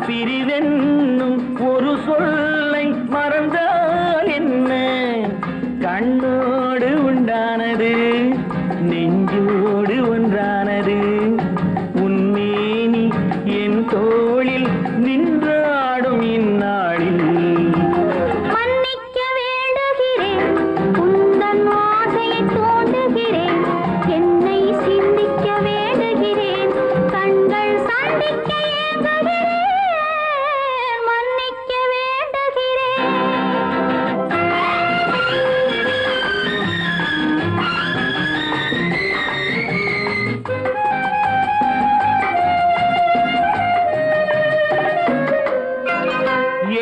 பிரிவென்னும் ஒரு சொல்லை மறந்தால் என்ன? கண்ணோடு உண்டானது நெஞ்சோடு ஒன்றானது. உன்மேனி என் தோளில் நின்றாடும் இந்நாளில் மன்னிக்க வேண்டுகிறேன், உந்தன் ஆசையை தோண்டுகிறேன், என்னை சிந்திக்க வேண்டுகிறேன், கண்கள் சந்திக்க ஏங்குகிறேன்.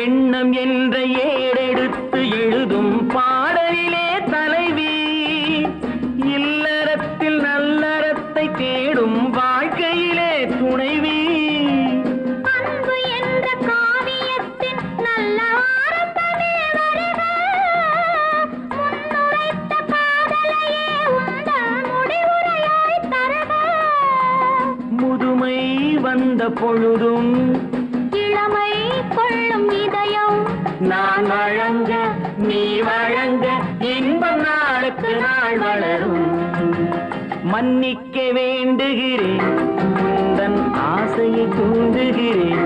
எண்ணம் என்ற ஏடெடுத்து எழுதும் பாடலிலே தலைவி, இல்லறத்தில் நல்லறத்தை தேடும் வாழ்க்கையிலே துணைவி. அன்பு என்ற காவியத்தின் நல்ல வார்த்தையே வருக, முன்னுரைத்த காதலையே உந்தன் முடிவுரையாய் தருக. முதுமை வந்த பொழுதும் இளமை கொள்ளும் இதயம் நான் வழங்க நீ வழங்க இன்பம் நாளுக்கு நாள் வளரும். மன்னிக்க வேண்டுகிறேன், உந்தன் ஆசையை தூண்டுகிறேன்,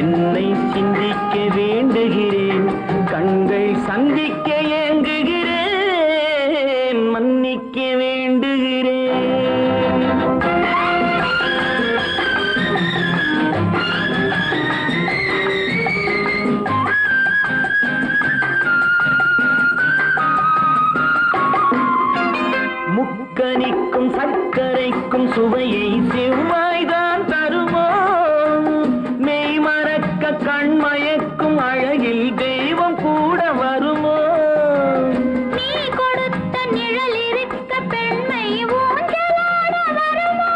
என்னை சிந்திக்க வேண்டுகிறேன், கண்கள் சந்திக்க ஏங்குகிறேன். மன்னிக்க வேண்டுகிறேன். முக்கனிக்கும் சர்க்கரைக்கும் சுவையை செவ்வாய்தான் தருமோ? மெய் மறக்க கண்மயக்கும் அழகில் தெய்வம் கூட வருமோ? நீ கொடுத்த நிழல் இருக்க பெண்மை ஊஞ்சலாட வருமோ?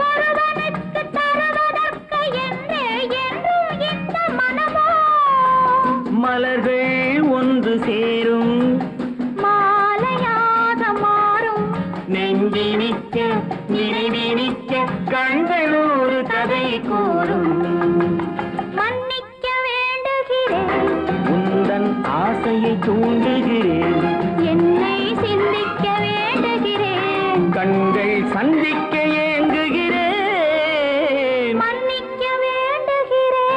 ஒருவனுக்கு தருவதற்கு என்றே என்றும் இந்த மனமோ? மலர்கள் ஒன்று சேரும் நெஞ்சினிக்க நினைவினிக்க கண்கள் ஒரு கதை கூறும். மன்னிக்க வேண்டுகிறேன், உந்தன் ஆசையை தூண்டுகிறேன், என்னை சிந்திக்க வேண்டுகிறேன், கண்கள் சந்திக்க ஏங்குகிறேன். மன்னிக்க வேண்டுகிறேன்.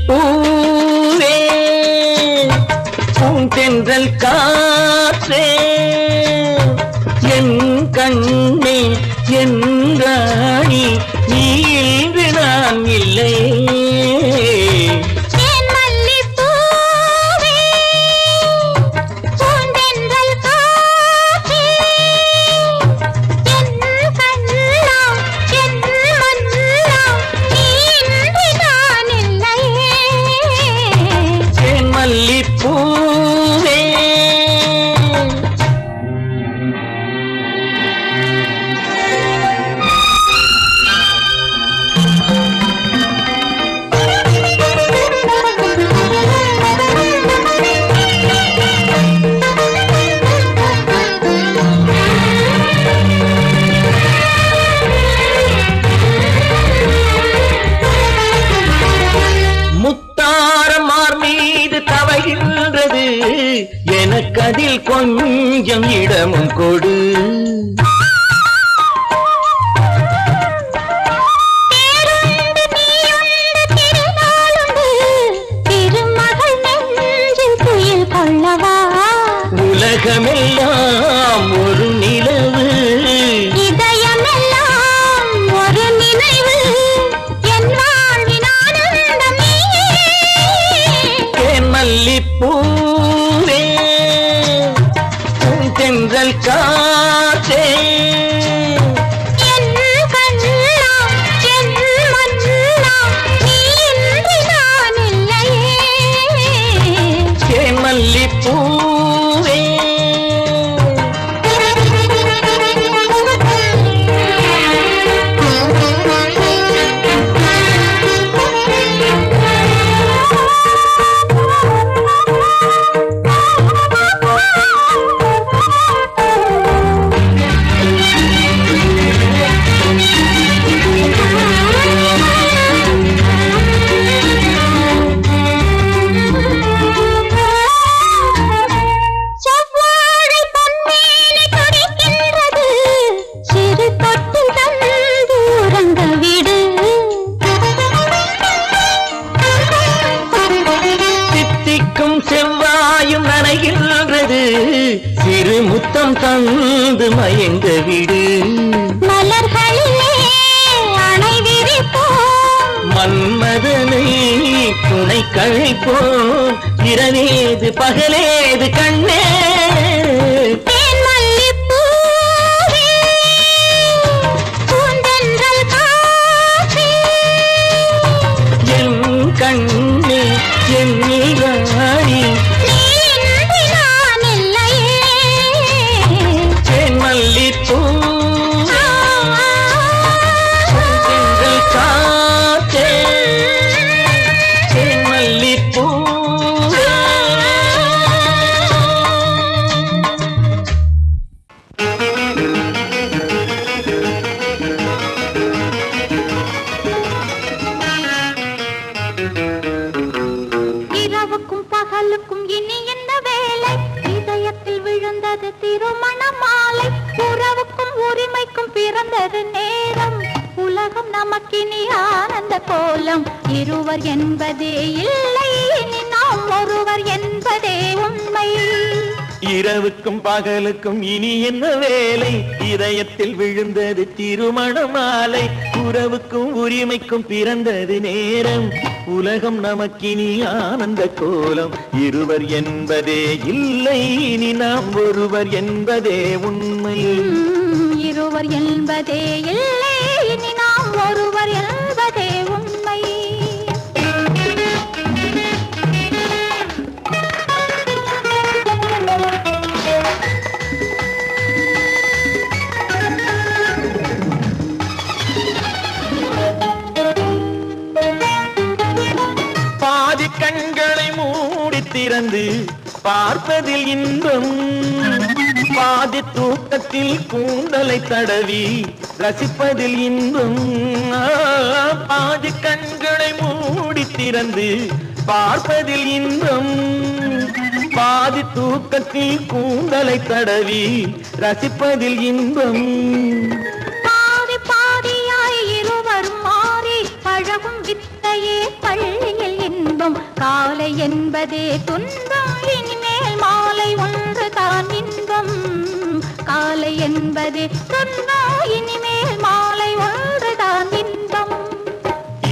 பூவே பூந்தென்றல் காற்றே என் கண்ணே என் ராணி, நீ இன்று நான் இல்லை. பூவே எனக்கதில் கொஞ்சம் இடமும் கொடு. உலகமெல்லாம் ஒரு நிலவு, இதயமெல்லாம் ஒரு நினைவு, என் வாழ்வின் ஆனந்தம் நீயே. தேன் மல்லிப்பூவே தென்றல் காற்றே, என் கண்ணா என் மன்னா, நீ இன்றி நான் இல்லையே. தேன் மல்லிப்பூவே செவ்வாழை பொன்மேனி துடிக்கின்றது, சிறு தொட்டு தந்து உறங்க விடு. தித்திக்கும் செவ்வாயும் நனைகின்றது, சிறு முத்தம் தந்து மயங்க விடு. மலர்களிலே அணை விரிப்போம், மன்மதனை துணை கழிப்போம், இரவேது பகலேது கண்ணே. தேன் மல்லிப்பூவே, பூந்தென்றல் காற்றே, என் கண்ணே என் ராணி, நீ இன்றி நான் இல்லையே. தேன் மல்லிப்பூ தென்றல் காற்றே, தேன் மல்லிப்பூ. இரவுக்கும் பகலுக்கும் இனி என்ன வேலை, இதயத்தில் விழுந்தது திருமண மாலை. உறவுக்கும் உரிமைக்கும் பிறந்தது நேரம், உலகம் நமக்கினி ஆனந்த கோலம். இருவர் என்பதே இல்லை, இனி நாம் ஒருவர் என்பதே உண்மை. இரவுக்கும் பகலுக்கும் இனி என்ன வேலை, இதயத்தில் விழுந்தது திருமண மாலை. உறவுக்கும் உரிமைக்கும் பிறந்தது நேரம், உலகம் நமக்கினி ஆனந்த கோலம். இருவர் என்பதே இல்லை, இனி நாம் ஒருவர் என்பதே உண்மை. இருவர் என்பதே இல்லை, இனி நாம் ஒருவர் என்பதே உண்மை. பாதி கண்களை மூடி திறந்து பார்ப்பதில் இன்பம், பாதி தூக்கத்தில் கூந்தலை தடவி ரசிப்பதில் இன்பம். பாதி கண்களை மூடி திறந்து பார்ப்பதில் இன்பம், பாதி தூக்கத்தில் கூந்தலை தடவி ரசிப்பதில் இன்பம். பாதி பாதியாய் இருவரும் மாறி பழகும் வித்தையே பள்ளியில் இன்பம். காலை என்பதே துன்பம், இனிமேல் மாலை ஒன்று தான் இன்பம். காலை என்பதே துன்பம், இனிமேல் மாலை ஒன்று தான் இன்பம்.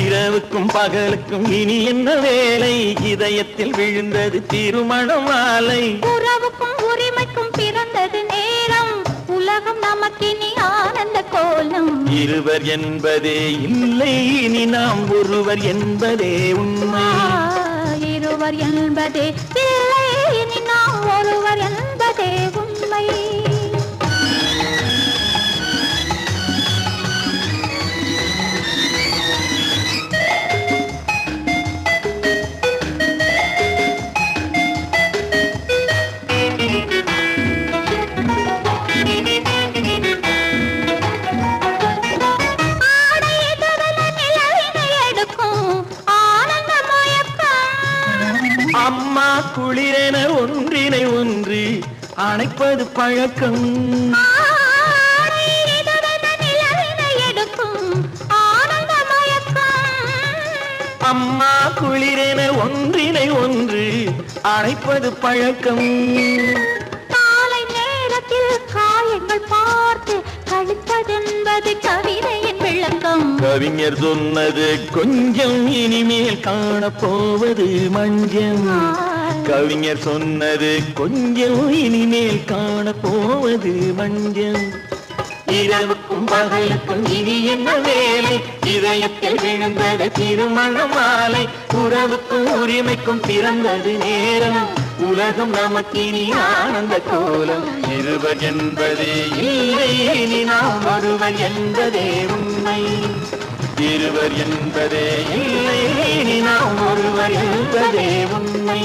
இரவுக்கும் பகலுக்கும் இனி என்ன வேலை, இதயத்தில் விழுந்தது திருமண மாலை. உறவுக்கும் உரிமைக்கும் பிறந்தது நேரம், உலகம் நமக்கினி ஆனந்த கோலம். இருவர் என்பதே இல்லை, இனி நாம் ஒருவர் என்பதே உண்மை. இருவர் என்பதே இல்லை, இனி நாம் ஒருவர் என்பதே உண்மை. குளிரென ஒன்றினை ஒன்று அணைப்பது பழக்கம். அம்மா குளிரென ஒன்றினை ஒன்று அணைப்பது பழக்கம். காலை நேரத்தில் காயங்கள் பார்த்து கழிப்பதென்பது கவிதையின் விளக்கம். கவிஞர் சொன்னது கொஞ்சம் இனிமேல் காணப்போவது மஞ்சள். கவிஞர் சொன்னது கொஞ்சம் இனிமேல் காணப்போவது மஞ்சள். இரவுக்கும் பகலுக்கும் இனி என்ன வேலை, இதயத்தில் விழுந்தது திருமண மாலை. உறவுக்கும் உரிமைக்கும் பிறந்தது நேரம், உலகம் நமக்கினி ஆனந்த கோலம். இருவர் என்பதே இல்லை, இனி நாம் ஒருவர் என்பதே உண்மை. இருவர் என்பதே இல்லை, இனி நாம் ஒருவர் என்பதே உண்மை.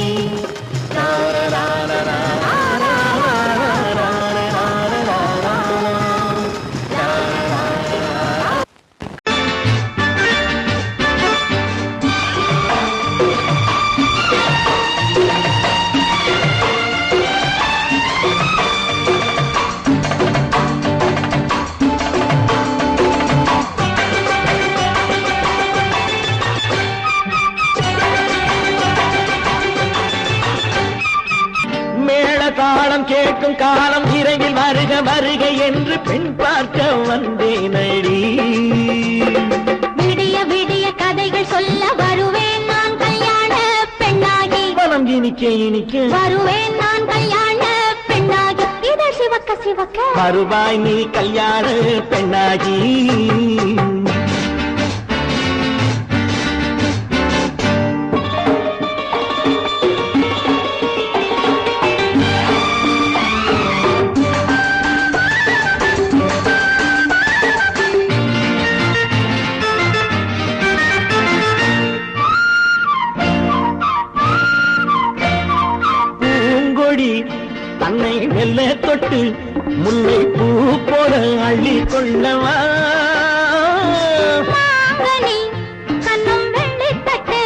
தாளம் கேட்கும் காலம் விரைவில் வருக வருக என்று பெண் பார்க்க வந்தேனடி. விடிய விடிய கதைகள் சொல்ல வருவேன் நான் கல்யாண பெண்ணாகி. மனம் இனிக்க இனிக்க வருவேன் நான் கல்யாண பெண்ணாகி. இதை சிவக்க சிவக்க வருவாய் நீ கல்யாண பெண்ணாகி. தன்னை மெல்ல தொட்டு முல்லை பூ போல அள்ளி கொள்ளவா. கண்ணும் வெள்ளி தட்டு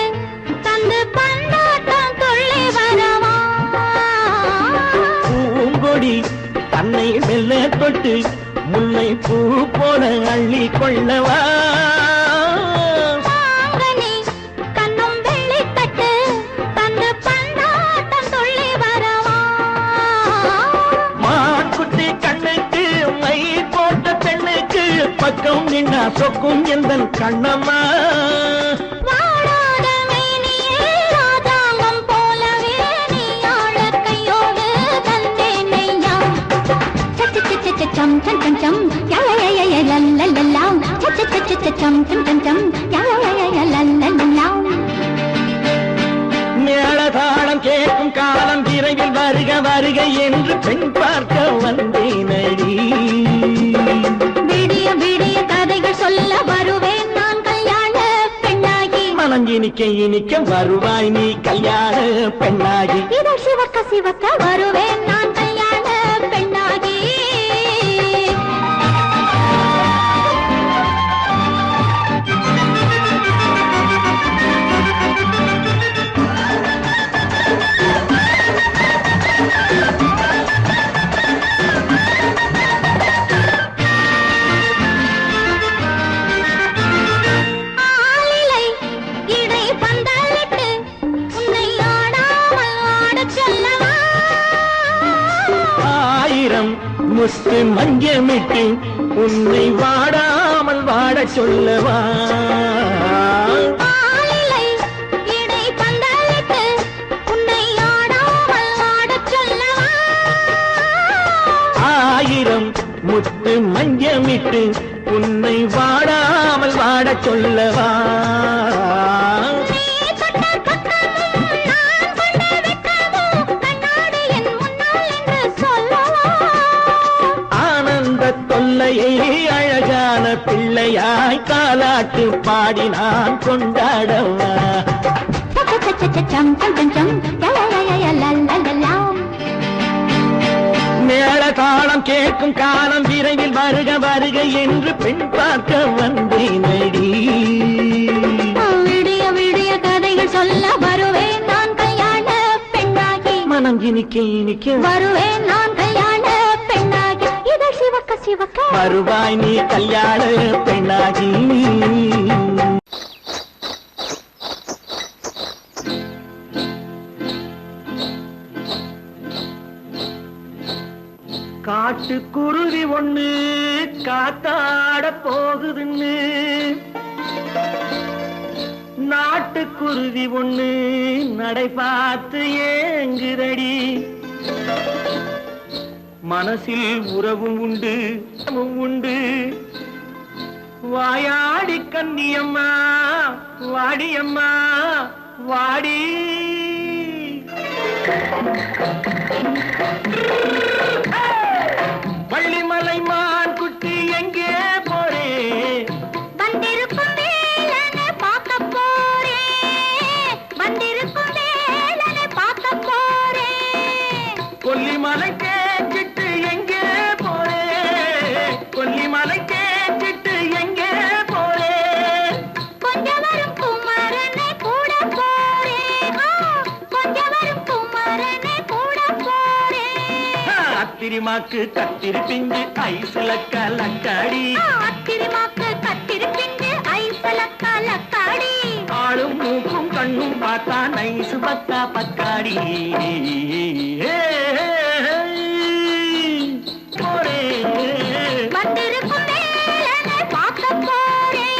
தந்து பந்தாட்டம் கொள்ளி வரவா. பூங்கொடி தன்னை மெல்ல தொட்டு முல்லை பூ போல அள்ளி கொள்ளவா. பக்கம் நின்னா சொக்கும் எந்தன் கண்ணம்மா. வாழாத மேனியே ராதாங்கம் போலவே நீ ஆழ கையோடு தந்தேன் நெய்யா. சச்ச சச்ச சச்சம் சம் சம் சம் யய லல்லல்லாம். சச்ச சச்ச சச்சம் சம் சம் சம் யய லல்லல்லாம். மேளதாளம் கேட்கும் காலம் விரைவில் வருக வருக என்று பெண் பார்க்க வந்தேனடி. விடிய விடிய கதைகள் சொல்ல வருவேன் நான் கல்யாண பெண்ணாகி. மனம் இனிக்க இனிக்க வருவாய் நீ கல்யாண பெண்ணாகி. இதை சிவக்க சிவக்க வருவேன் நான் கல்யாண பெண்ணாகி. முத்து மஞ்சமிட்டு உன்னை வாடாமல் வாட சொல்லவா. ஆயிரம் முத்து மஞ்சமிட்டு உன்னை வாடாமல் வாட சொல்லவா. அழகான பிள்ளையாய் காலாட்டு பாடி நான் கொண்டாடவா. மேளதாளம் கேட்கும் காலம் விரைவில் வருக வருக என்று பெண் பார்க்க வந்தேனடி. விடிய விடிய கதைகள் சொல்ல வருவேன் நான் கல்யாண பெண்ணாகி. இனிக்க வருவேன் நான் கல்யாண பெண்ணாகி இதழ் சிவக்க சிவக்க வருவாய் நீ கல்யாண பெண்ணாகி காட்டுக்குருவி ஒண்ணு காத்தாட போகுதுன்னு நாட்டுக்குருவி ஒண்ணு நடை பார்த்து ஏங்குதடி மனசில் உறவும் உண்டு உண்டு வாயாடி கன்னியம்மா வாடியம்மா வாடி வள்ளிமலை மான் குட்டி எங்கே போறே வந்திருக்கும் வேலனை பார்க்க போறேன் வந்திருக்கும் வேலனை பார்க்க போறேன் கொல்லிமலை கேட்டுட்டு எங்கே போறே கொல்லிமலை கேட்டுட்டு எங்கே போறே கொஞ்சம் வரும் குமரனை கூட போறேன் கொஞ்சம் வரும் குமரனை கூட போறேன் அத்திரிமாக்கு கத்திரி பிஞ்சு ஐசுல கலக்காடி அத்திரிமாக்கு கத்திரி பிஞ்சு ஐசுல கலக்காடி ஆளும் மூக்கும் கண்ணும் பார்த்தா நைசு பக்கா பக்காடி போரே வந்திருக்கும் வேலனை பார்க்க போறேன்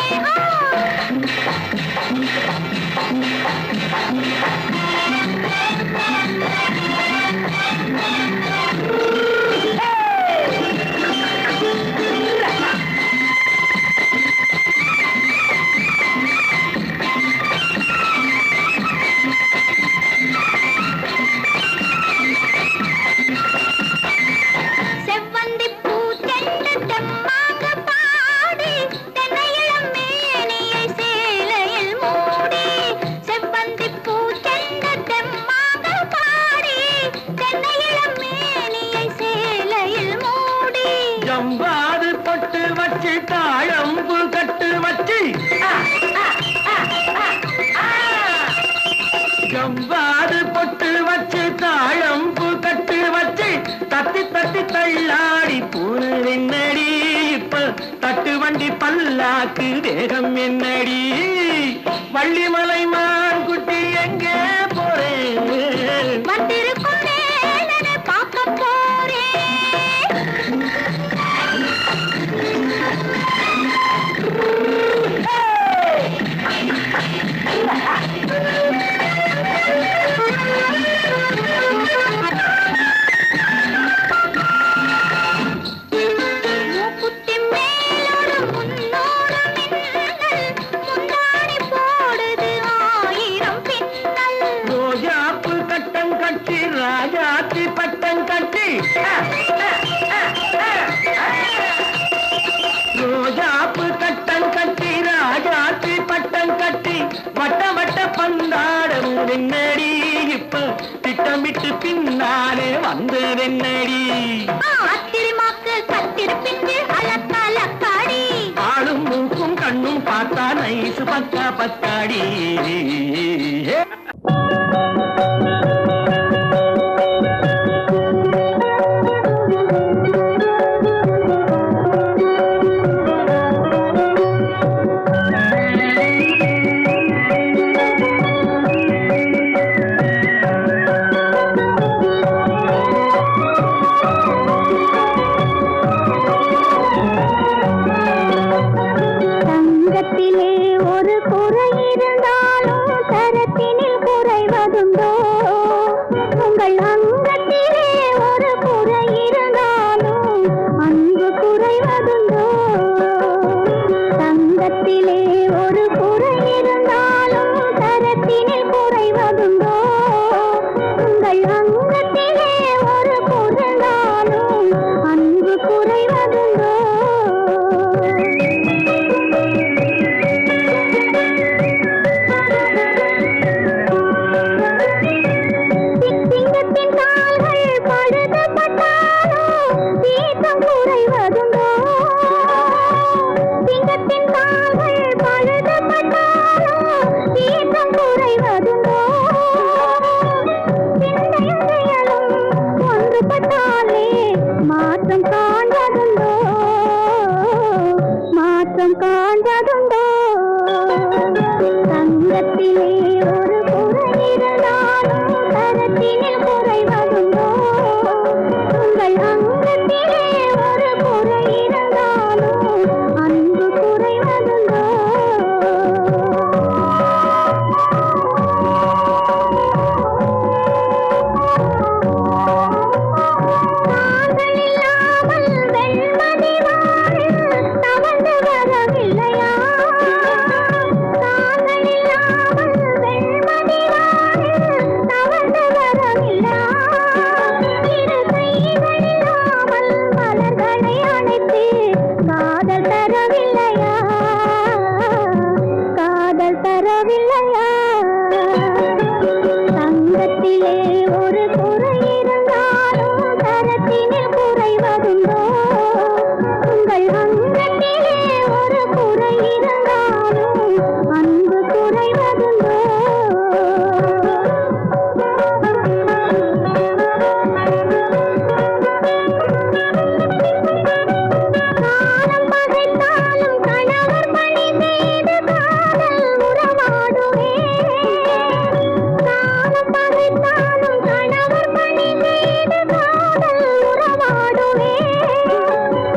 செவ்வந்தி பூ தென்ன தெம்மாக பாடி தென்னையிளம் மேனியை சேலையில் மூடி செவ்வந்தி பூ தென்ன தெம்மாக பாடி தென்னையிளம் மேனியை சேலையில் மூடி ஜம்பாது பொட்டு வச்சு தாழம்பு கட்டு வச்சு ஜம்பாது பொட்டு வச்சு தாழம்பு கட்டு வச்சு தட்டி தட்டி தள்ளாடி பூரு என்னடி இப்ப தட்டு வண்டி பல்லாக்கு வேகம் என்னடி வள்ளிமலை மான் குட்டி எங்கே போறேன் வந்திருக்கும் வேலனை பார்க்க போறேன் மூக்குத்தி மேலோடு முன்னோடு மின்னல் முந்தாடி போடுது ஆயிரம் பின்னல் ரோஜாப்பு கட்டம் கட்டி ராஜாத்தி பட்டம் கட்டி ரோஜாப்பு கட்டம் கட்டி ராஜாத்தி பட்டம் கட்டி வட்ட வட்ட பந்தாடம் வெண்ணடி இப்ப திட்டமிட்டு பின்னாலே வந்து வெண்ணடி அத்திரிமாக்கு கத்திரி பிஞ்சு அலக்காடி ஆளும் மூக்கும் கண்ணும் பார்த்தா நைசு பக்கா பக்காடி தங்கத்திலே ஒரு குறை இருந்தாலும் தரத்தினில் தரத்தினில் குறைவதுண்டோ உங்கள் அங்கத்திலே ஒரு குறை இருந்தாலும் அன்பு குறைவதுண்டோ தாங்கள் இல்லாமல் வெண்மதி வாழ தவழ்ந்து வரவில்லையா தாங்கள் இல்லாமல் வெண்மதி வாழ தவழ்ந்து வரவில்லையா இரு கைகள் இல்லாமல் மலர்களை அணைத்து காதல் தரவில்லையா காதல் தரவில்லையா தங்கத்திலே ஒரு குறை இருந்தாலும் தரத்தினில் குறைவதுண்டோ உங்கள் அங்கத்திலே ஒரு குறை இருந்தாலும் அன்பு குறைவதுண்டோ காலம் பகைத்தாலும் கணவர் பணி செய்து காதல் உறவாடுவே காலம் பகைத்தாலும் கணவர் பணி செய்து காதல் உறவாடுவே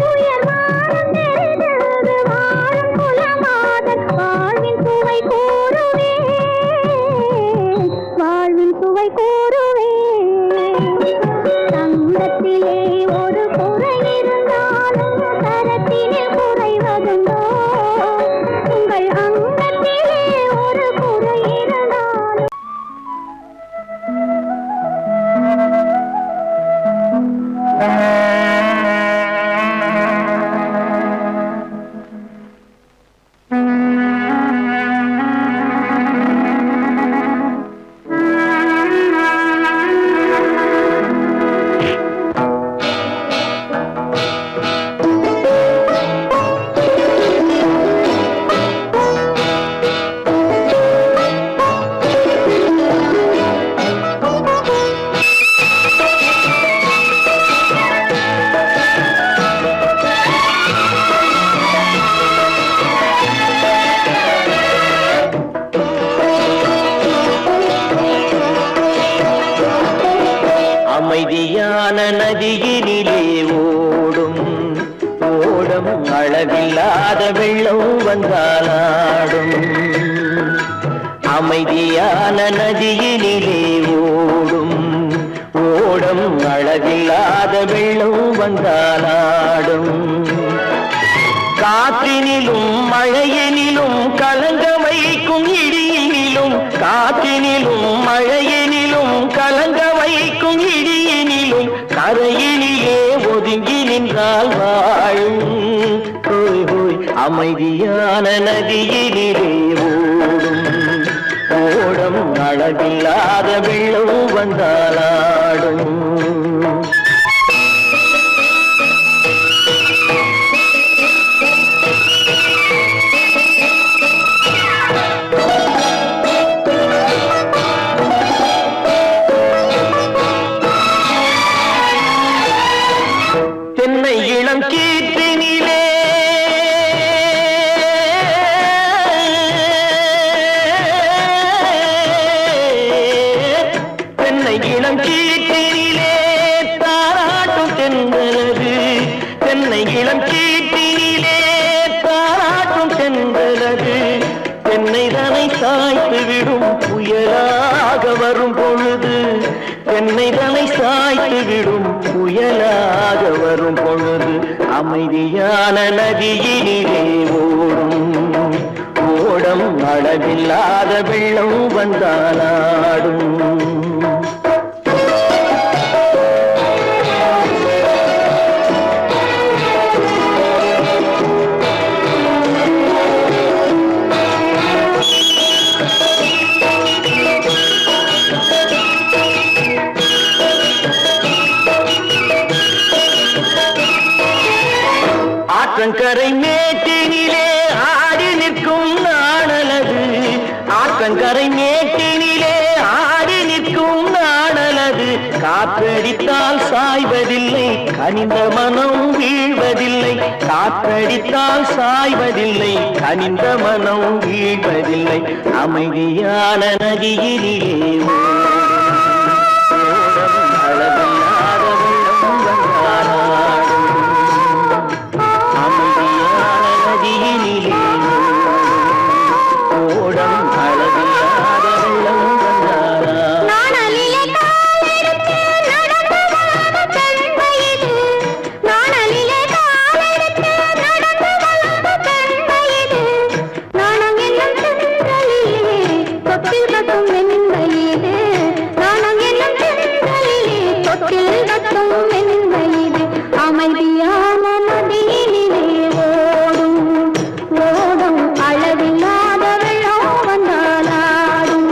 உயர் வாரம் தெரிந்தது வாழும் குலமாதன் வாழ்வின் சுவை கூறுவே வாழ்வின் சுவை கூறுவே தங்கத்திலே ஒரு குறை இருந்தாலும் தரத்தினில் குறைவதுண்டோ உங்கள் அங்கத்திலே ஒரு குறை இருந்தாலும் அமைதியான நதியினிலே ஓடும் ஓடம் அளவில்லாத வெள்ளம் வந்தாலாடும் அமைதியான நதியினிலே ஓடும் ஓடம் அளவில்லாத வெள்ளம் வந்தாலாடும் காற்றினிலும் மழையினிலும் கலங்க வைக்கும் இடியினிலும் காற்றினிலும் மழையினிலும் கலங்க வைக்கும் இடியினிலும் கரையினிலே ஒதுங்கி நின்றால் வாழும் ஹோய் ஹோய் அமைதியான நதியினிலே ஓடும் ஓடம் அளவில்லாத வெள்ளம் வந்தாலாடும் தென்னை இளம் கீற்றினிலே தென்னை இளம் கீற்றினிலே தாராட்டும் தென்றலது தென்னை இளம் கீற்றினிலே தாராட்டும் தென்றலது தென்னை தனை சாய்த்து விடும் புயலாக வரும் பொழுது தென்னை தனை சாய்த்து விடும் புயலாக வரும் பொழுது அமைதியான நதியினிலே ஓடும் ஓடம் அளவில்லாத வெள்ளம் வந்தாலாடும் ஆற்றங்கரை மேட்டினிலே ஆடி நிற்கும் நாணலது ஆற்றங்கரை மேட்டினிலே ஆடி நிற்கும் நாணலது காற்றடித்தால் சாய்வதில்லை கனிந்த மனம் வீழ்வதில்லை காற்றடித்தால் சாய்வதில்லை கனிந்த மனம் வீழ்வதில்லை அமைதியான நதியினிலே தொட்டில் கட்டும் வெண்மையிலே நாணம் என்னும் தென்றலிலே தொட்டில் கட்டும் வெண்மையிலே அமைதியான நதியிலே ஓடும் ஓடும் அளவில்லாத வெள்ளம் வந்தாலாடும்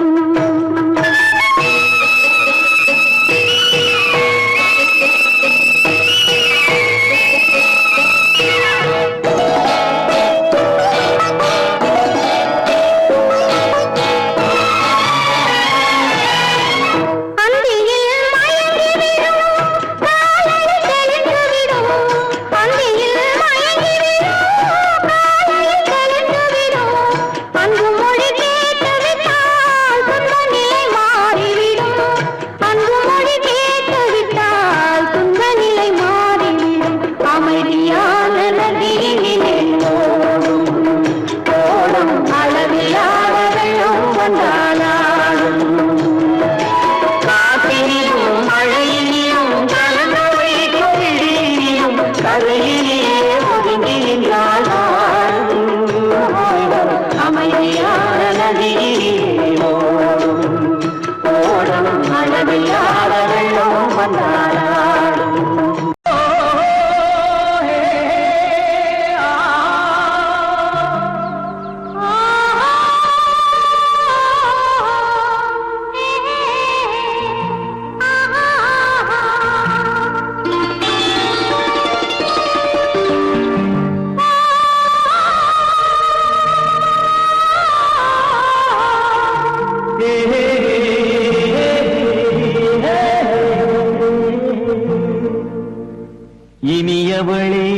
இனியவளே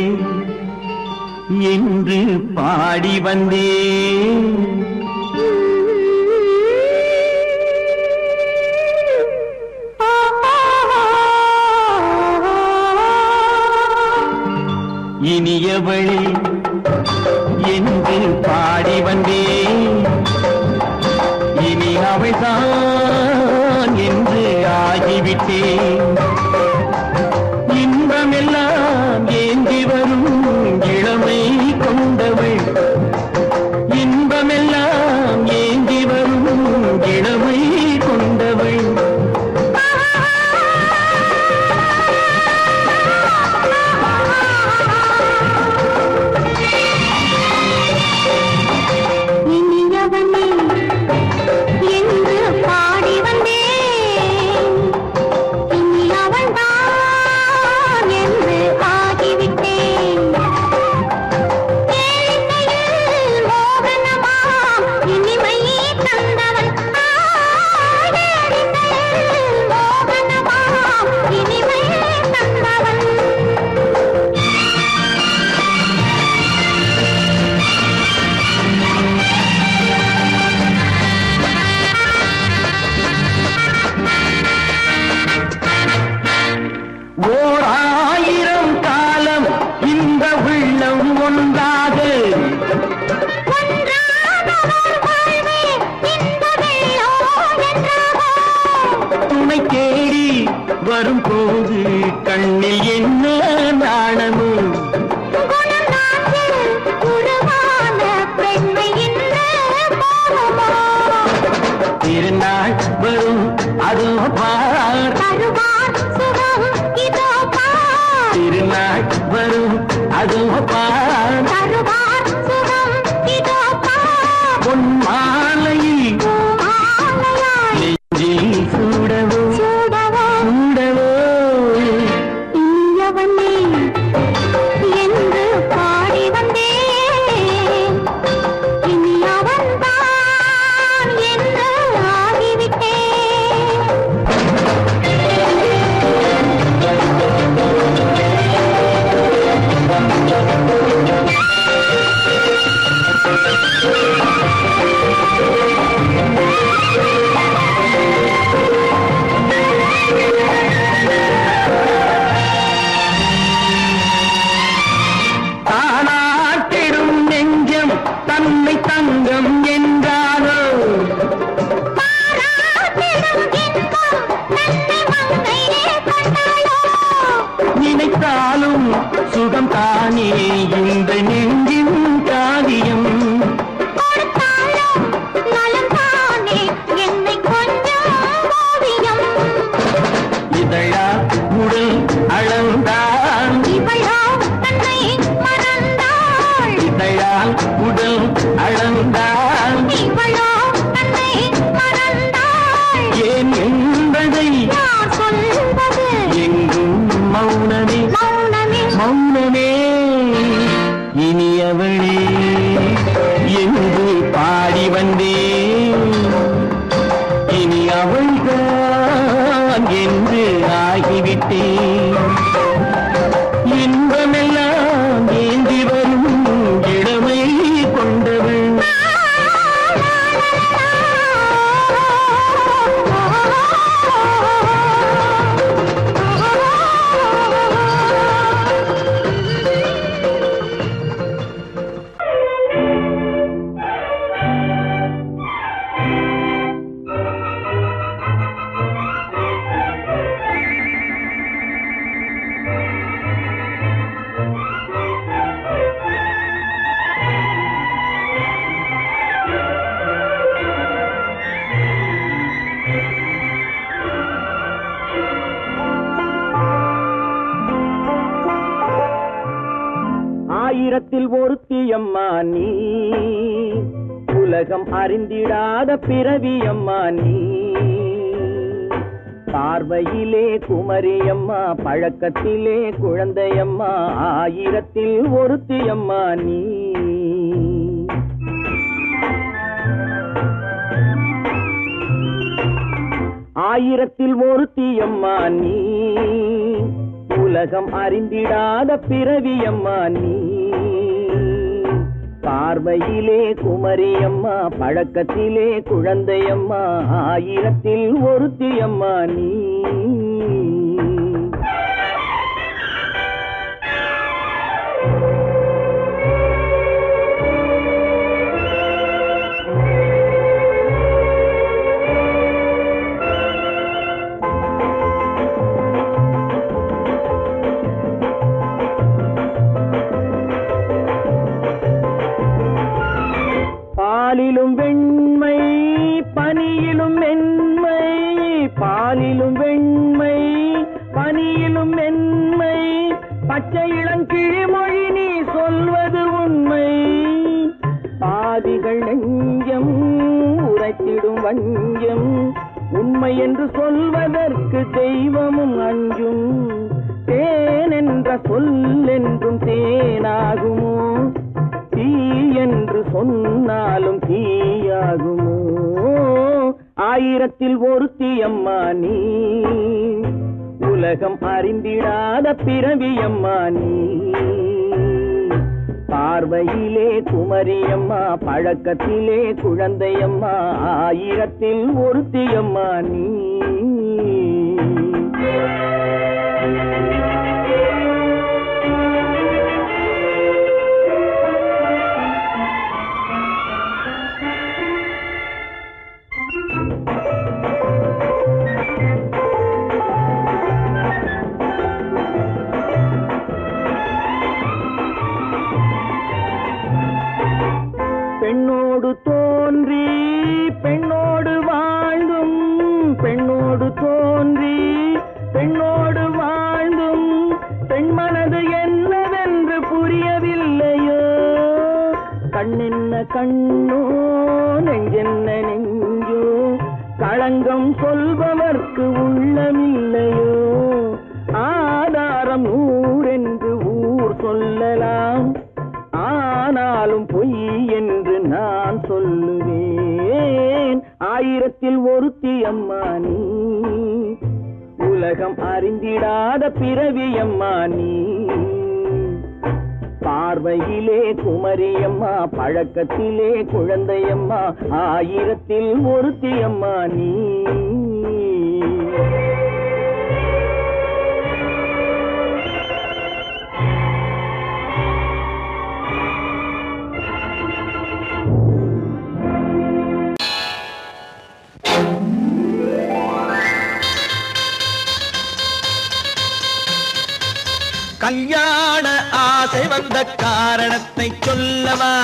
என்று பாடி வந்தேன் இனியவளே என்று பாடி வந்தேன் இனி அவள்தான் என்று ஆகிவிட்டேன் இன்பமெல்லாம் ஏந்தி வரும் இளமை கொண்டவள் இன்பமெல்லாம் ஏந்தி வரும் இளமை கொண்டவள் இனியவனே என்று பாடி வந்தேன் இனி அவள்தான் என்று ஆகிவிட்டேன் கேளிக்கையில் மோகனமாம் இனிமை தந்தவன் கேளிக்கையில் மோகனமாம் இனிமை தந்தவன் ஓர் ஆயிரம் காலம் இந்த உள்ளம் ஒன்றாக துணை தேடி வரும்போது கண்ணில் என்ன நாணமும் திருநாள் வரும் அதோ பார் திருநாள் வரும் அதோ பார் பொன் மாலையில் நெஞ்சில் சூடவோ சூடவோ என்று பாடி வந்தேன் இனி அவன்தான் என்று ஆகிவிட்டேன் அவள்தான் என்று ஆகிவிட்டேன். இன்பமெல்லாம் ஏந்தி வரும் இளமை கொண்டவள். ஆயிரத்தில் ஒருத்தியம்மா நீ, உலகம் அறிந்திடாத பிறவியம்மா நீ. பார்வையிலே குமரியம்மா, பழக்கத்திலே குழந்தையம்மா, ஆயிரத்தில் ஒருத்தியம்மா நீ. ஆயிரத்தில் ஒருத்தியம்மா நீ, உலகம் அறிந்திடாத பிறவியம்மா நீ. பார்வையிலே குமரியம்மா, பழக்கத்திலே குழந்தையம்மா, ஆயிரத்தில் ஒருத்தியம்மா நீ. பாலிலும் வெண்மை பனியிலும் மென்மை, பாலிலும் வெண்மை பனியிலும் மென்மை, பச்சை இளங்கிழிமொழி நீ சொல்வது உண்மை. பாதிகள் நெஞ்சம் உரைத்திடும் வஞ்சம், உண்மை என்று சொல்வதற்கு தெய்வமும் அஞ்சும். தேன் என்ற சொல் என்றும் தேனாகுமோ, தீ என்று சொன்னாலும் தீயாகுமோ. ஆயிரத்தில் ஒருத்தியம்மா நீ, உலகம் அறிந்திடாத பிறவியம்மா நீ. பார்வையிலே குமரியம்மா, பழக்கத்திலே குழந்தையம்மா, ஆயிரத்தில் ஒருத்தியம்மா நீ. பெண்ணோடு தோன்றி பெண்ணோடு வாழ்ந்தும், பெண்ணோடு தோன்றி பெண்ணோடு வாழ்ந்தும், பெண்மனது என்னவென்று புரியவில்லையோ. கண்ணென்ன கண்ணோ, நெஞ்சென்ன நெஞ்சோ, களங்கம் சொல்பவர்க்கு உள்ளமில்லையோ. ஆதாரம் ஊரென்று ஊர் சொல்லலாம், ஆனாலும் பொய் என்று நான் சொல்லுவேன். ஆயிரத்தில் ஒருத்தியம்மா நீ, உலகம் அறிந்திடாத பிறவியம்மா நீ. பார்வையிலே குமரியம்மா, பழக்கத்திலே குழந்தையம்மா, ஆயிரத்தில் ஒருத்தியம்மா நீ. கல்யாண ஆசை வந்த காரணத்தை சொல்லவா?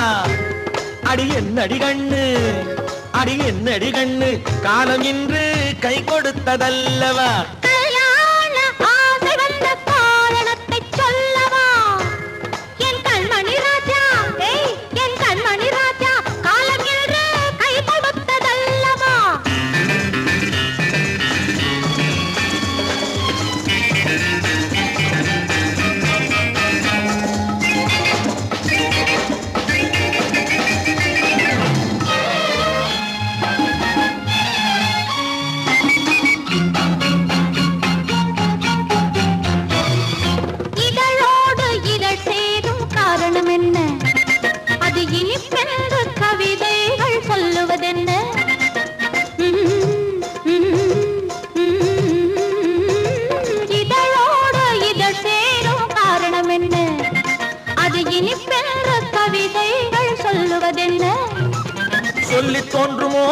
அடி என்னடி கண்ணு, அடி என்னடி கண்ணு, காலம் இன்று கை கொடுத்ததல்லவா? கல்யாண ஆசை வந்த காரணத்தை சொல்லவா? என் கண்மணி ராஜா, என் கண்மணி ராஜா, காலம் இன்று கை கொடுத்ததல்லவா?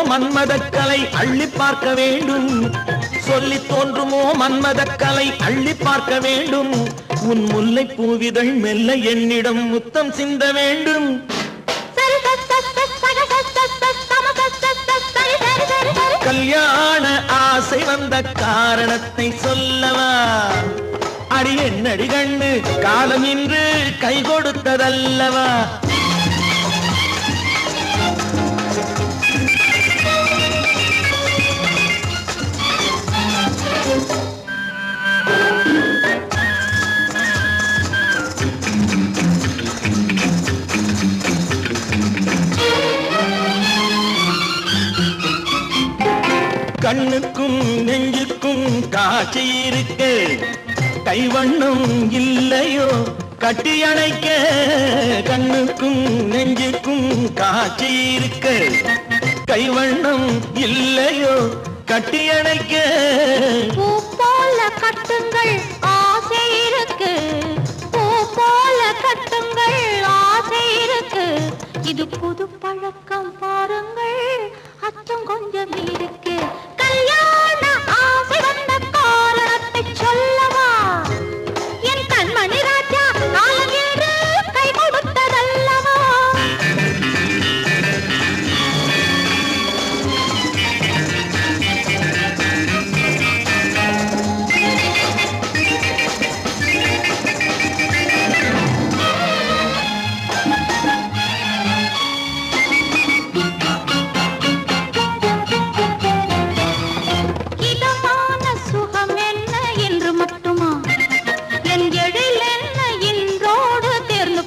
மன்மதக்கலை அள்ளி பார்க்க வேண்டும் சொல்லி தோன்றுமோ மன்மதக்கலை அள்ளி பார்க்க வேண்டும் உன் முல்லை பூவிதழ் மெல்ல என்னிடம் முத்தம் சிந்த வேண்டும் கல்யாண ஆசை வந்த காரணத்தை சொல்லவா அடி என்னடி கண்ணு காலம் இன்று கை கொடுத்ததல்லவா கண்ணுக்கும் நெஞ்சுக்கும் காட்சி இருக்கு கைவண்ணம் இல்லையோ கட்டி அணைக்க கண்ணுக்கும் நெஞ்சுக்கும் காட்சி இருக்கு கைவண்ணம் இல்லையோ கட்டி அணைக்க பூ போல கட்டுங்கள் ஆசை இருக்கு பூ போல கட்டுங்கள் ஆசை இருக்கு இது புது பழக்கம் பாருங்கள் அச்சம் கொஞ்சம் இருக்கு கல்யாண ஆசை வந்த காரணத்தை சொல்லவா என் கண்மணி ராஜா காலம் என்று கை கொடுத்ததல்லவா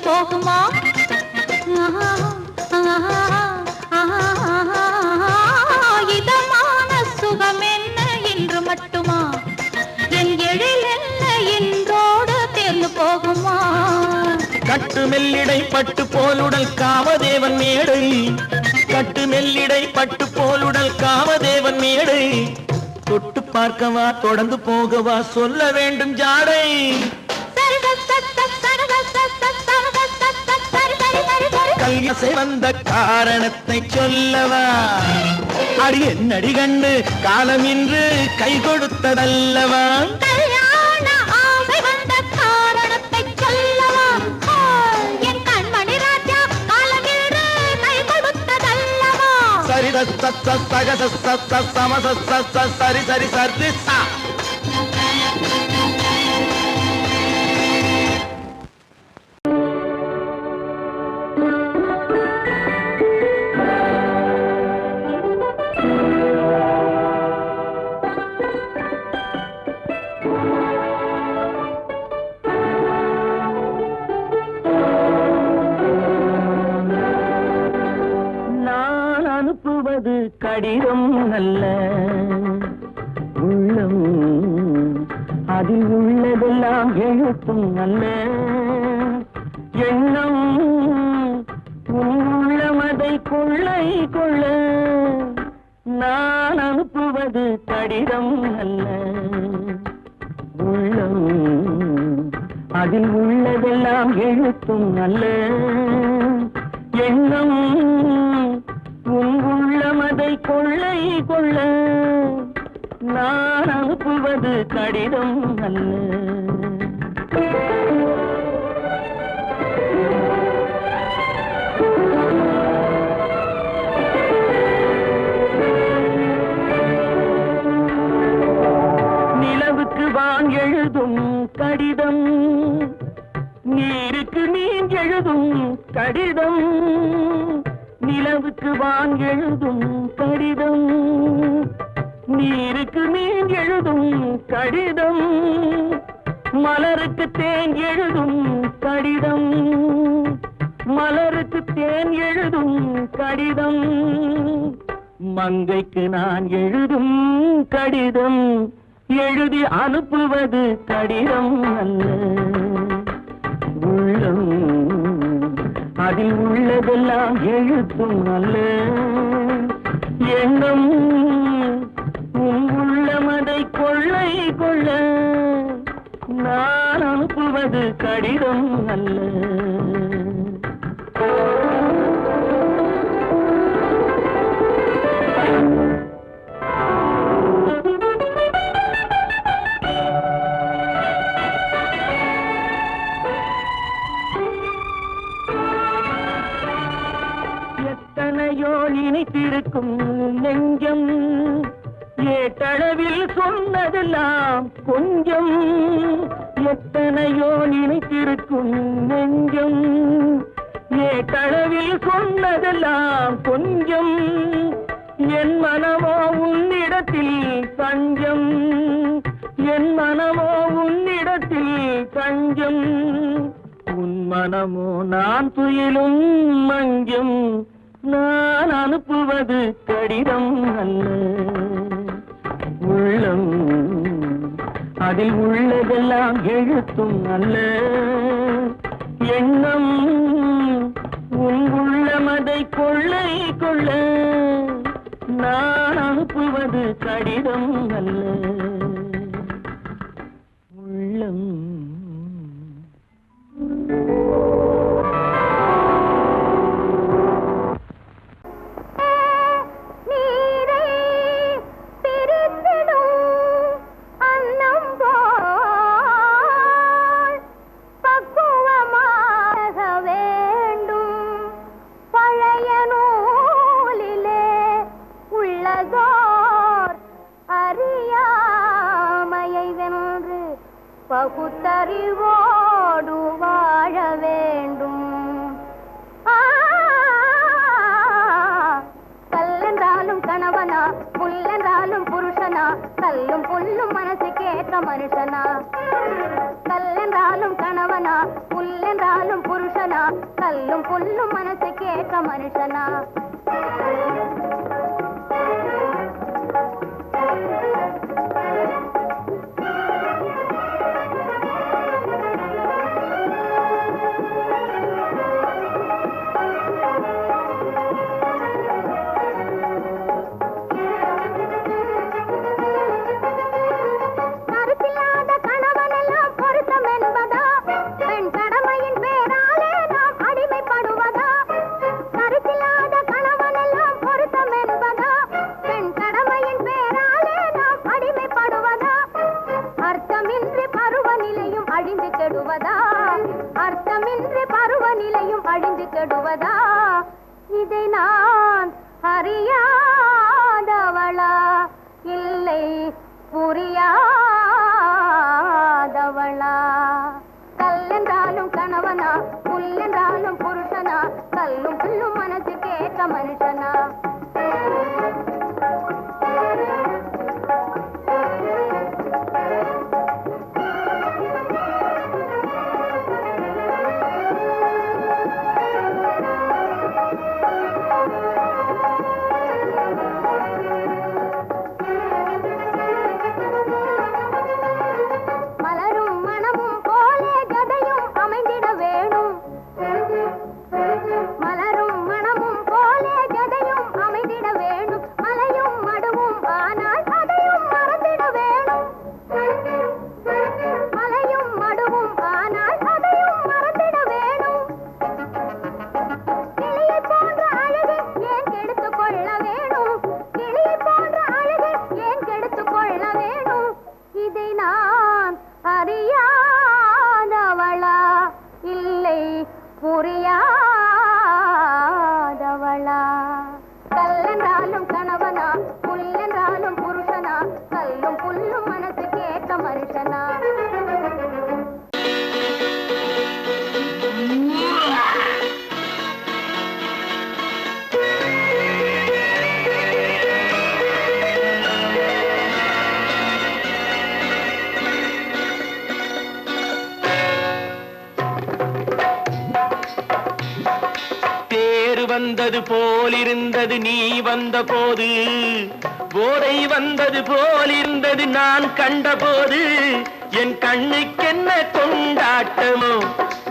போகுமா இதமான சுகம் என்ன என்று மட்டுமா என் எழில் என்ன என்றோடு தேர்ந்து போகுமா கட்டு மெல்லிடை பட்டு போலுடல் காமதேவன் மேடை கட்டு மெல்லிடை பட்டு போலுடல் காமதேவன் மேடை தொட்டு பார்க்கவா தொடர்ந்து போகவா சொல்ல வேண்டும் ஜாடை கல்யாசை வந்த காரணத்தை சொல்லவா அடி என்னடி கண்டு காலம் இன்று கை கொடுத்ததல்லவா கல்யாண ஆசை வந்த காரணத்தை சொல்லவா என் கண்மணி ராஜா காலம் இன்று கை கொடுத்ததல்லவா சரி சக சம சரி சரி சரி சா அனுப்புவது கடிதம் அல்ல உள்ளம் அதில் உள்ளதெல்லாம் எழுத்தும் அல்ல எண்ணம் உள்ளமதை கொள்ளை கொள்ள நான் அனுப்புவது கடிதம் அல்ல உள்ளம் அதில் உள்ளதெல்லாம் எழுத்தும் அல்ல எண்ணம் உள்ளமதை கொள்ளை கொள்ள நான் அனுப்புவது கடிதம் அல்ல நிலவுக்கு வான் எழுதும் கடிதம் நீருக்கு மீன் எழுதும் கடிதம் நிலவுக்கு வான் எழுதும் கடிதம் நீருக்கு மீன் எழுதும் கடிதம் மலருக்கு தேன் எழுதும் கடிதம் மலருக்கு தேன் எழுதும் கடிதம் மங்கைக்கு நான் எழுதும் கடிதம் எழுதி அனுப்புவது கடிதம் அல்ல உள்ளம் அதில் உள்ளதெல்லாம் எழுத்தும் அல்ல எண்ணம் உள்ளமதை கொள்ளை கொள்ள நான் அனுப்புவது கடிதம் அல்ல இருக்கும் நெஞ்சம் ஏட்டளவில் சொன்னதெல்லாம் கொஞ்சம் எத்தனையோ நினைத்திருக்கும் நெஞ்சம் ஏட்டளவில் சொன்னதெல்லாம் கொஞ்சம் என் மனமோ உன்னிடத்தில் தஞ்சம் என் மனமோ உன்னிடத்தில் தஞ்சம் உன் மனமோ நான் துயிலும் மஞ்சம் நான் அனுப்புவது கடிதம் அல்ல உள்ளம் அதில் உள்ளதெல்லாம் எழுத்தும் அல்ல எண்ணம் உன் உள்ளமதை கொள்ளை கொள்ள நான் அனுப்புவது கடிதம் அல்ல உள்ளம் பகுத்தறிவோடு வாழ வேண்டும் கல்லென்றாலும் கணவனா புல்லென்றாலும் புருஷனா கல்லும் புல்லும் மனசுக்கேற்ற மனுஷனா கல்லென்றாலும் கணவனா புல்லென்றாலும் புருஷனா கல்லும் புல்லும் மனசுக்கேற்ற மனுஷனா அர்த்தமின்றி பருவநிலையும் அழிந்து கெடுவதா இதை நான் அறியாதவளா இல்லை புரியாதவளா கல்லென்றாலும் கணவனா புல்லென்றாலும் புருஷனா கல்லும் புல்லும் மனசுக்கேற்ற மனுஷனா புரியாதவளா கல்லென்றாலும் கணவனா புல்லென்றாலும் புருஷனா கல்லும் புல்லும் மனசுக்கேற்ற மனுஷனா வந்தது போலிருந்தது நீ வந்த போது போதை வந்தது போலிருந்தது நான் கண்டபோது என் கண்ணுக்கென்ன கொண்டாட்டமோ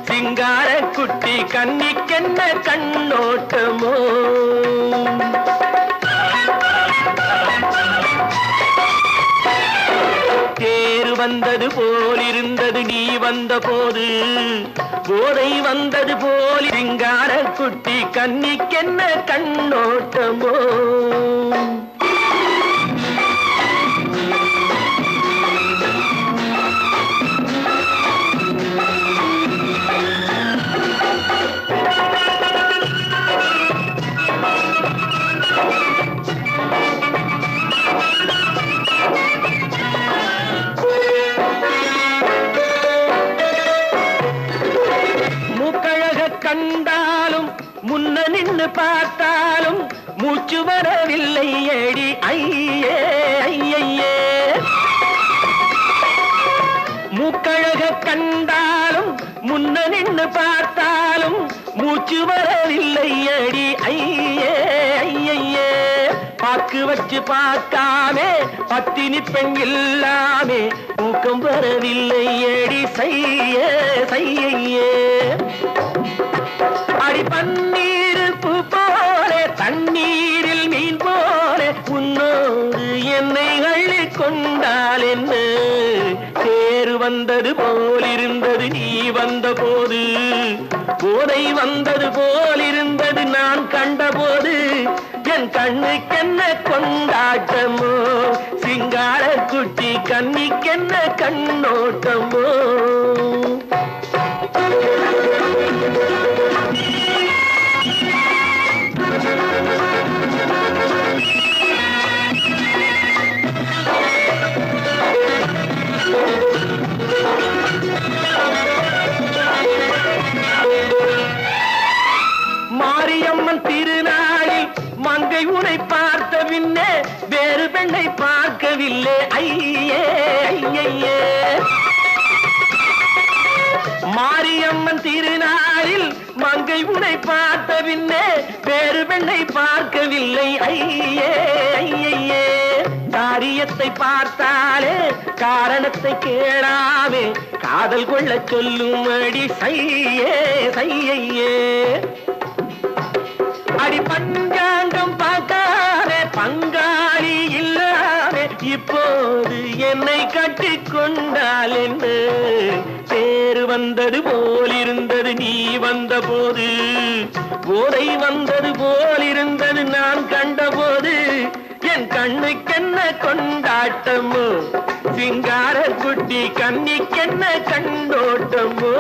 சிங்கார குட்டி கண்ணிக்கென்ன கண்ணோட்டமோ தேர் வந்தது போலிருந்தது நீ வந்த போது போதை வந்தது போல் சிங்கார குட்டி கண்ணிக்கென்ன கண்ணோட்டமோ நின்று பார்த்தாலும் மூச்சு வரவில்லை ஏடி ஐயே ஐயே. மூக்கழக கண்டாலும் முன்ன நின்று பார்த்தாலும் மூச்சு வரவில்லை அடி ஐயே ஐயே. பாக்கு வச்சு பார்க்காமே பத்தினி பெண் இல்லாமே தூக்கம் வரவில்லை அடி செய்ய செய்யே. அடி பன்னீர் பூ போல தண்ணீரில் மீன் போல உன்னோடு என்னை அள்ளி கொண்டால் என்ன தேர் வந்தது போலிருந்தது நீ வந்த போது போதை வந்தது போலிருந்தது நான் கண்டபோது என் கண்ணுக்கென்ன கொண்டாட்டமோ சிங்கார குட்டி கண்ணிக்கென்ன கண்ணோட்டமோ. மாரியம்மன் திருநாளில் மங்கை உனை பார்த்த பின்னே வேறு பெண்ணை பார்க்கவில்லை ஐயே ஐயே. மாரியம்மன் திருநாளில் மங்கை உனை பார்த்த பின்னே வேறு பெண்ணை பார்க்கவில்லை ஐயே ஐயே. காரியத்தை பார்த்தாலே காரணத்தை கேளாமே காதல் கொள்ள சொல்லும்படி செய்யே செய்யே. அடி பஞ்சாங்கம் பார்க்காதே பங்காளி இல்லாமே இப்போது என்னை கட்டி கொண்டால் என்ன தேர் வந்தது போலிருந்தது நீ வந்த போது போதை வந்தது போலிருந்தது நான் கண்டபோது என் கண்ணுக்கென்ன கொண்டாட்டமோ சிங்கார குட்டி கண்ணிக்கென்ன கண்டோட்டமோ.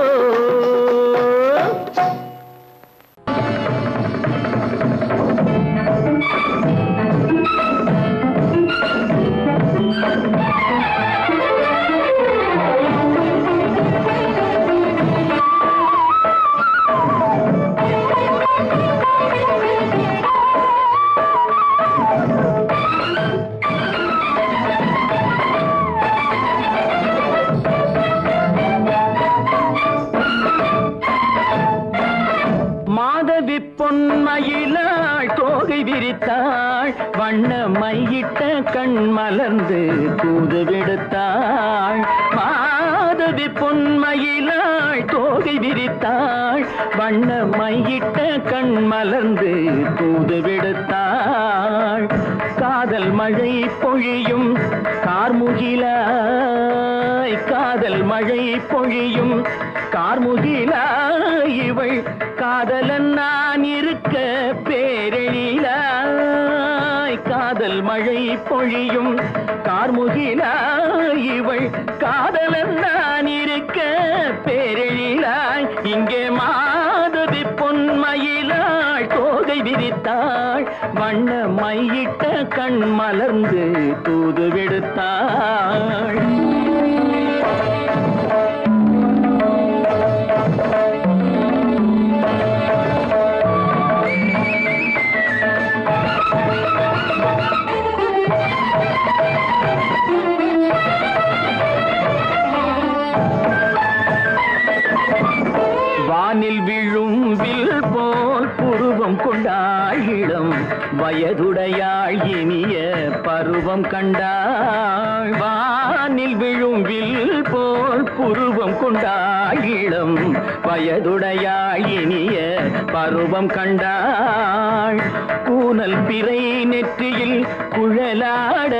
பொன்மயிலாள் தோகை விரித்தாள் வண்ண மையிட்ட கண் மலர்ந்து தூது விடுத்தாள். மாதவி பொன்மயிலாள் தோகை விரித்தாள் வண்ண மையிட்ட கண் மலர்ந்து தூது விடுத்தாள். காதல் மழை பொழியும் கார்முகிலாய் காதல் மழை பொழியும் கார்முகிலாய் இவள் காதலன் நான் இருக்க பேரெழிலாய். காதல் மழை பொழியும் கார்முகிலாய் இவள் காதலன் நான் இருக்க பேரெழிலாய். இங்கே மாதவி பொன்மயிலாள் தோகை விரித்தாள் வண்ண மையிட்ட கண் மலர்ந்து தூது விடுத்தாள். வானில் விழும் வில் போல் புருவம் கொண்டாள் இளம் வயதுடையாள் இனிய பருவம் கண்டாள். வானில் விழும் வில் போல் புருவம் கொண்டாள் இளம் வயதுடையாள் இனிய பருவம் கண்டாள். கூனல் பிறை நெற்றியில் குழலாட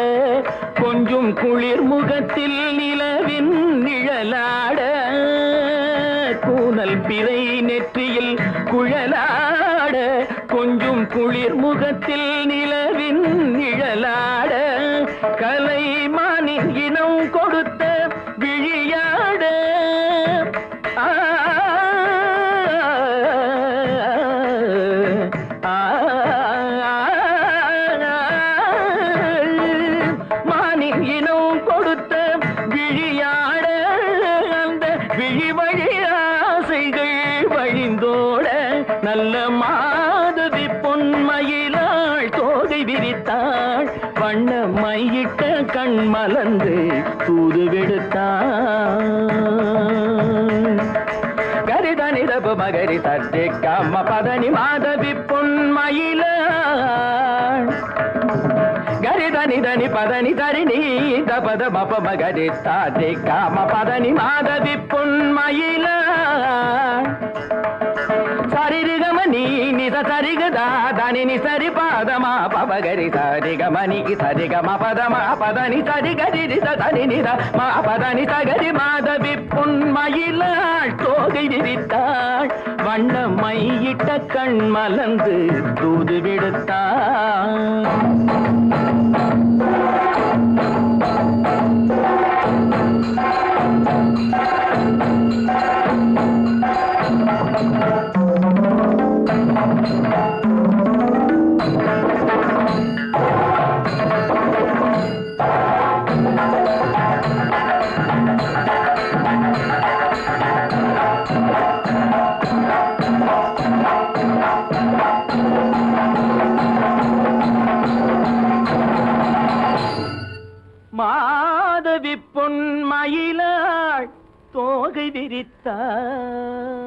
கொஞ்சம் குளிர் முகத்தில் நிலவின் நிழலாட. கூனல் பிறை நெற்றியில் குழலாட கொஞ்சம் குளிர் முகத்தில் நிலவின் நிழலாட. கலைமானின் இனம் கொடுத்த விழியாட. மானின் இனம் கொடுத்த விழியாட. அந்த விழி வழி ஆசைகள் வழிந்தோட நல்ல மாதவி மையிட்ட கண் மலர்ந்து தூது விடுத்தான் கரிதனி தப மகரி சட்டை கம்ம பதனி மாதவி பொன்மயில கரிதனி தனி பதனி தரிணி தபத மப மகரி சட்டை கம்ம பதனி மாதவி பொன்மயில சரிகமணி நித சரிகதா தனி நி சரி பாதமா பவகரி சரிகமணி சரிகம பதமா பதனி சரிகரி தனி நித மா பதனி சகரி மாதவி பொன்மயிலாள் தோகை விரித்தாள் வண்ண மையிட்ட கண் மலர்ந்து தூது விடுத்தாள் மாதவி பொன்மயிலாள் தோகை விரித்தாள்